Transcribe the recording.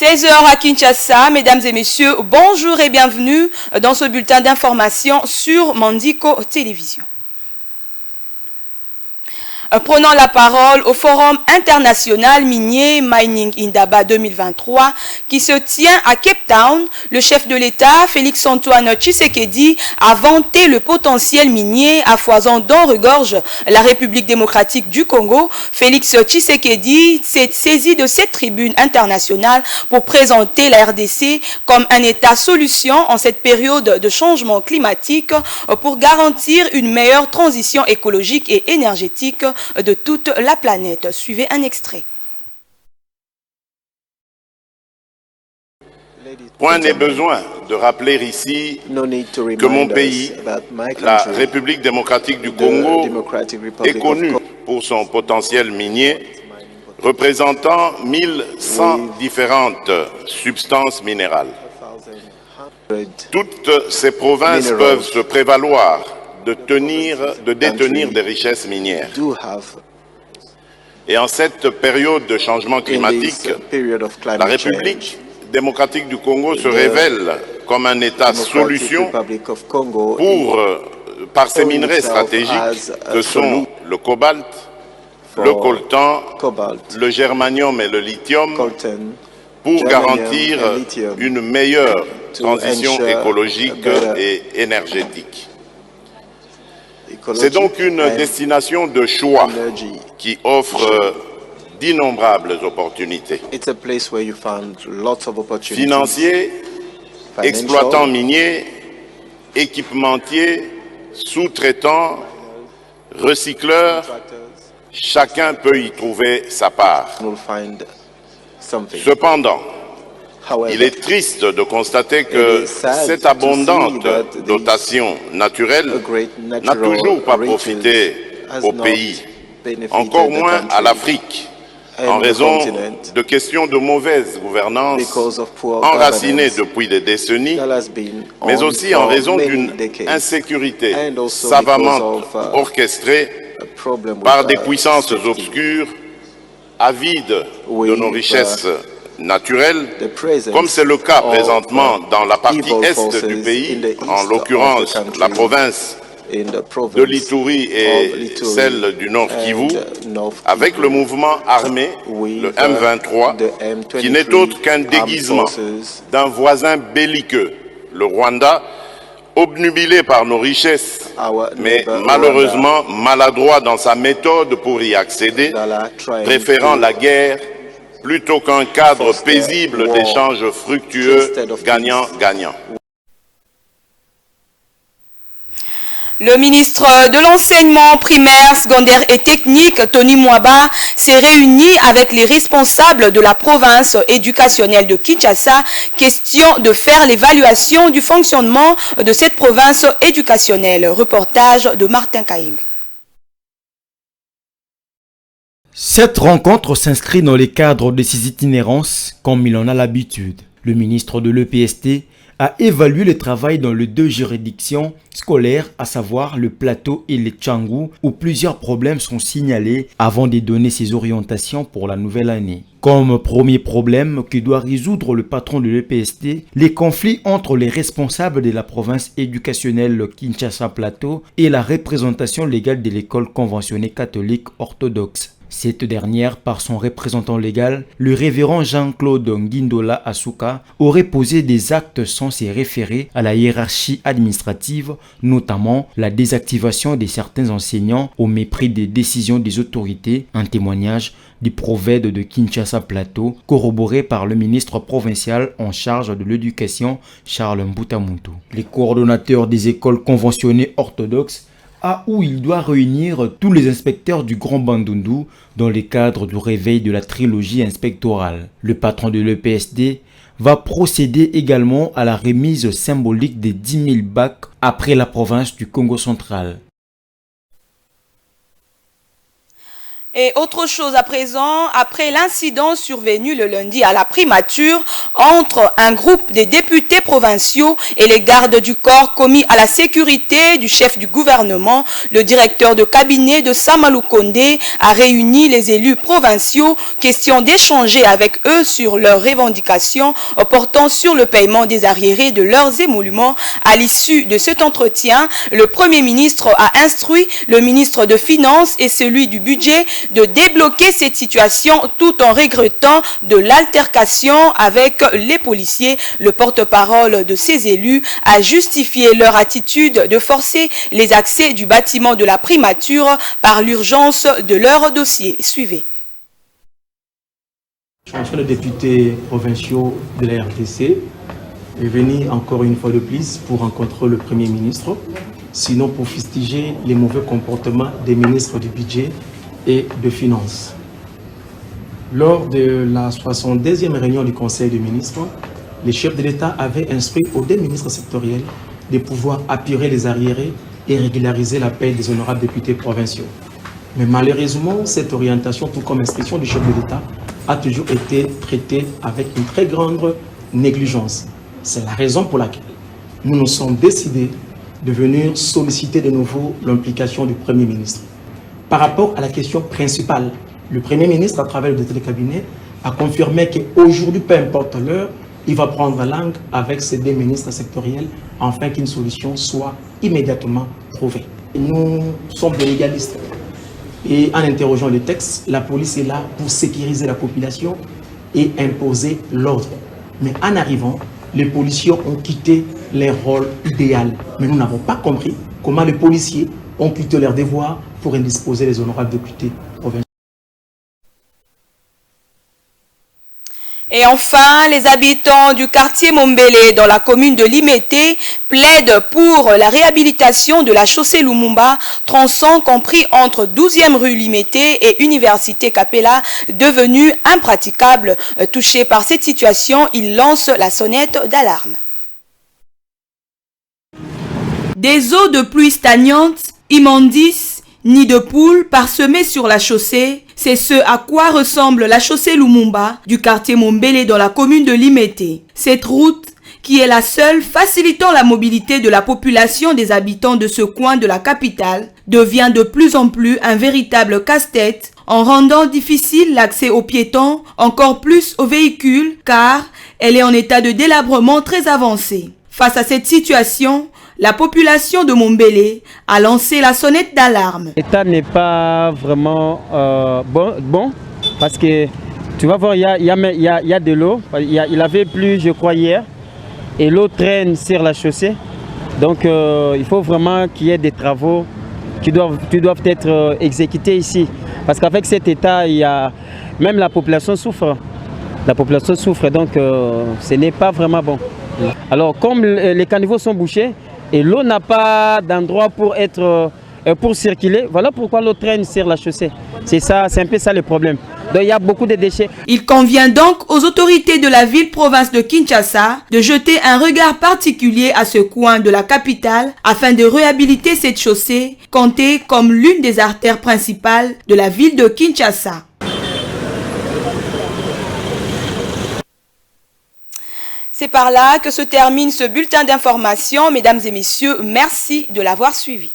16 heures à Kinshasa, mesdames et messieurs, bonjour et bienvenue dans ce bulletin d'information sur Mandiko Télévision. Prenant la parole au Forum international minier Mining Indaba 2023 qui se tient à Cape Town, le chef de l'État, Félix-Antoine Tshisekedi, a vanté le potentiel minier à foison dont regorge la République démocratique du Congo. Félix Tshisekedi s'est saisi de cette tribune internationale pour présenter la RDC comme un État solution en cette période de changement climatique pour garantir une meilleure transition écologique et énergétique de toute la planète. Suivez un extrait. Point n'est besoin de rappeler ici que mon pays, la République démocratique du Congo, est connu pour son potentiel minier, représentant 1100 différentes substances minérales. Toutes ces provinces peuvent se prévaloir de détenir des richesses minières. Et en cette période de changement climatique, la République démocratique du Congo se révèle comme un État solution par ses minerais stratégiques que sont le cobalt, le coltan, le germanium et le lithium, pour garantir une meilleure transition écologique et énergétique. C'est donc une destination de choix qui offre d'innombrables opportunités. Financiers, exploitants miniers, équipementiers, sous-traitants, recycleurs, chacun peut y trouver sa part. Cependant, il est triste de constater que cette abondante dotation naturelle n'a toujours pas profité au pays, encore moins à l'Afrique, en raison de questions de mauvaise gouvernance enracinées depuis des décennies, mais aussi en raison d'une insécurité savamment orchestrée par des puissances obscures, avides de nos richesses naturelles, comme c'est le cas présentement dans la partie est du pays, en l'occurrence la province de l'Ituri et celle du Nord Kivu, avec le mouvement armé, le M23, qui n'est autre qu'un déguisement d'un voisin belliqueux, le Rwanda, obnubilé par nos richesses, mais malheureusement maladroit dans sa méthode pour y accéder, préférant la guerre plutôt qu'un cadre paisible d'échanges fructueux, gagnant-gagnant. Le ministre de l'Enseignement primaire, secondaire et technique, Tony Mwaba, s'est réuni avec les responsables de la province éducationnelle de Kinshasa, question de faire l'évaluation du fonctionnement de cette province éducationnelle. Reportage de Martin Kaïm. Cette rencontre s'inscrit dans le cadre de ses itinérances comme il en a l'habitude. Le ministre de l'EPST a évalué le travail dans les deux juridictions scolaires, à savoir le Plateau et le Tchangou, où plusieurs problèmes sont signalés avant de donner ses orientations pour la nouvelle année. Comme premier problème que doit résoudre le patron de l'EPST, les conflits entre les responsables de la province éducationnelle Kinshasa Plateau et la représentation légale de l'école conventionnée catholique orthodoxe. Cette dernière, par son représentant légal, le révérend Jean-Claude Ngindola Asuka, aurait posé des actes censés référer à la hiérarchie administrative, notamment la désactivation de certains enseignants au mépris des décisions des autorités, un témoignage du prophète de Kinshasa Plateau, corroboré par le ministre provincial en charge de l'éducation, Charles Mbutamuntu. Les coordonnateurs des écoles conventionnées orthodoxes où il doit réunir tous les inspecteurs du Grand Bandundu dans le cadre du réveil de la trilogie inspectorale. Le patron de l'EPSD va procéder également à la remise symbolique des 10 000 bacs après la province du Congo central. Et autre chose à présent, après l'incident survenu le lundi à la primature entre un groupe des députés provinciaux et les gardes du corps commis à la sécurité du chef du gouvernement, le directeur de cabinet de Samalou Kondé a réuni les élus provinciaux, question d'échanger avec eux sur leurs revendications portant sur le paiement des arriérés de leurs émoluments. À l'issue de cet entretien, le Premier ministre a instruit le ministre de Finances et celui du Budget de débloquer cette situation tout en regrettant de l'altercation avec les policiers. Le porte-parole de ces élus a justifié leur attitude de forcer les accès du bâtiment de la primature par l'urgence de leur dossier. Suivez. Le député provinciaux de la RDC est venu encore une fois de plus pour rencontrer le Premier ministre, sinon pour fustiger les mauvais comportements des ministres du Budget et de Finances. Lors de la 72e réunion du Conseil des ministres, les chefs de l'État avaient instruit aux deux ministres sectoriels de pouvoir apurer les arriérés et régulariser la paie des honorables députés provinciaux. Mais malheureusement, cette orientation, tout comme instruction du chef de l'État, a toujours été traitée avec une très grande négligence. C'est la raison pour laquelle nous nous sommes décidés de venir solliciter de nouveau l'implication du Premier ministre. Par rapport à la question principale, le Premier ministre, à travers le directeur de cabinet, a confirmé qu'aujourd'hui, peu importe l'heure, il va prendre langue avec ces deux ministres sectoriels afin qu'une solution soit immédiatement trouvée. Nous sommes des légalistes et en interrogeant le texte, la police est là pour sécuriser la population et imposer l'ordre. Mais en arrivant, les policiers ont quitté leur rôle idéal. Mais nous n'avons pas compris comment les policiers ont quitté leur devoir pour indisposer les honorables députés provinciaux. Et enfin, les habitants du quartier Mombele dans la commune de Limete plaident pour la réhabilitation de la chaussée Lumumba, tronçon compris entre 12e rue Limete et Université Capella, devenue impraticable. Touchés par cette situation, ils lancent la sonnette d'alarme. Des eaux de pluie stagnantes, immondices, nids de poules parsemés sur la chaussée, c'est ce à quoi ressemble la chaussée Lumumba du quartier Mombele dans la commune de Limete. Cette route, qui est la seule facilitant la mobilité de la population des habitants de ce coin de la capitale, devient de plus en plus un véritable casse-tête en rendant difficile l'accès aux piétons, encore plus aux véhicules, car elle est en état de délabrement très avancé. Face à cette situation, la population de Mombele a lancé la sonnette d'alarme. L'état n'est pas vraiment bon parce que tu vas voir, il y a de l'eau. Il avait plu, je crois, hier, et l'eau traîne sur la chaussée. Donc il faut vraiment qu'il y ait des travaux qui doivent être exécutés ici. Parce qu'avec cet état, même la population souffre. La population souffre, donc ce n'est pas vraiment bon. Alors comme les caniveaux sont bouchés, et l'eau n'a pas d'endroit pour circuler. Voilà pourquoi l'eau traîne sur la chaussée. C'est un peu ça le problème. Donc il y a beaucoup de déchets. Il convient donc aux autorités de la ville-province de Kinshasa de jeter un regard particulier à ce coin de la capitale afin de réhabiliter cette chaussée, comptée comme l'une des artères principales de la ville de Kinshasa. C'est par là que se termine ce bulletin d'information. Mesdames et messieurs, merci de l'avoir suivi.